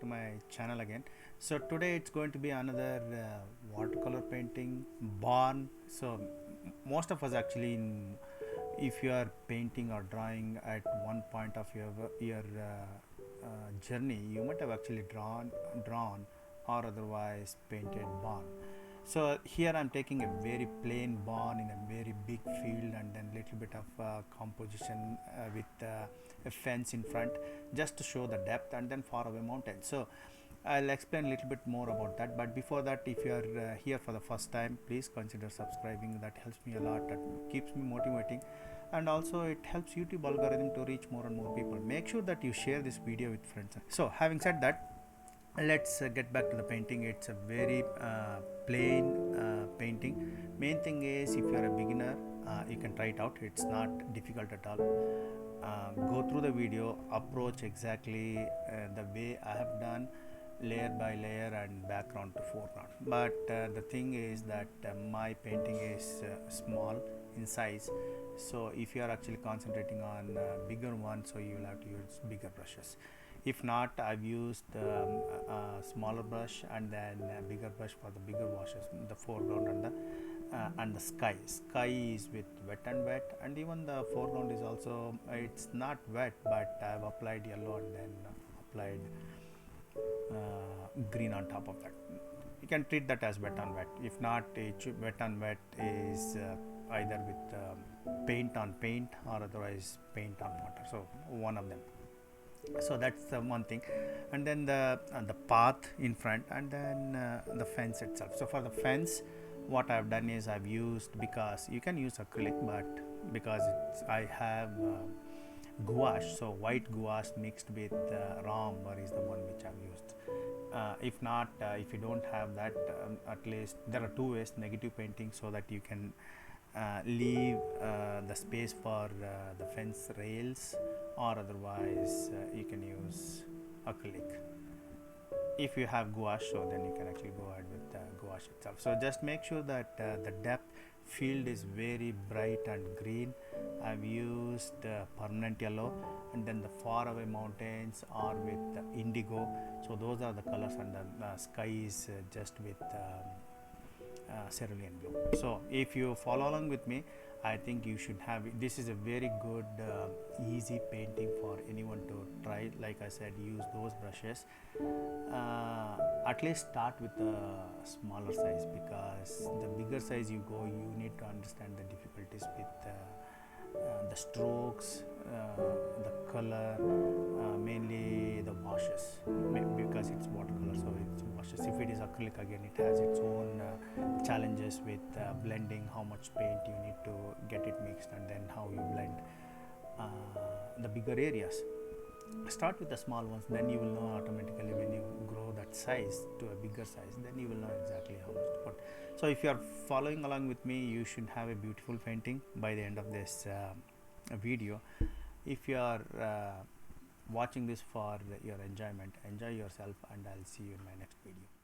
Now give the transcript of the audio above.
back to my channel again. So today it's going to be another watercolor painting barn. So most of us actually, if you are painting or drawing at one point of your journey, you might have actually drawn or otherwise painted barn. So here I'm taking a very plain barn in a very big field, and then little bit of composition with a fence in front, just to show the depth, and then far away mountains. So I'll explain a little bit more about that, but before that, if you are here for the first time, please consider subscribing. That helps me a lot, that keeps me motivating, and also it helps YouTube algorithm to reach more and more people. Make sure that you share this video with friends. So having said that, let's get back to the painting. It's a very plain painting. Main thing is, if you are a beginner, you can try it out. It's not difficult at all. Go through the video, approach exactly the way I have done, layer by layer and background to foreground. But the thing is that my painting is small in size, so if you are actually concentrating on bigger one, so you will have to use bigger brushes. If not, I've used a smaller brush and then a bigger brush for the bigger washes, the foreground and the sky. Sky is with wet, and even the foreground is also, it's not wet, but I've applied yellow and then applied green on top of that. You can treat that as wet on wet. If not, wet on wet is either with paint on paint or otherwise paint on water, so one of them. So that's the one thing, and then the path in front, and then the fence itself. So for the fence, what I've done is I've used, because you can use acrylic, but because I have gouache, so white gouache mixed with raw umber is the one which I've used. If not, if you don't have that, at least there are two ways: negative painting, so that you can leave the space for the fence rails, or otherwise you can use acrylic. If you have gouache, so then you can actually go ahead with gouache itself. So just make sure that the depth field is very bright and green. I've used permanent yellow, and then the far away mountains are with indigo, so those are the colors, and the sky is just with cerulean blue. So if you follow along with me, I think you should have it. This is a very good easy painting for anyone to try. Like I said, use those brushes. At least start with a smaller size, because the bigger size you go, you need to understand the difficulties with the strokes, the color, mainly the washes, because it's watercolor, so it's washes. If it is acrylic, again it has its own challenges with blending, how much paint you need to get it mixed, and then how you blend the bigger areas. Start with the small ones, then you will know automatically when you grow that size to a bigger size, then you will know exactly how much to put. So if you are following along with me, you should have a beautiful painting by the end of this video. If you are watching this for your enjoyment, enjoy yourself, and I'll see you in my next video.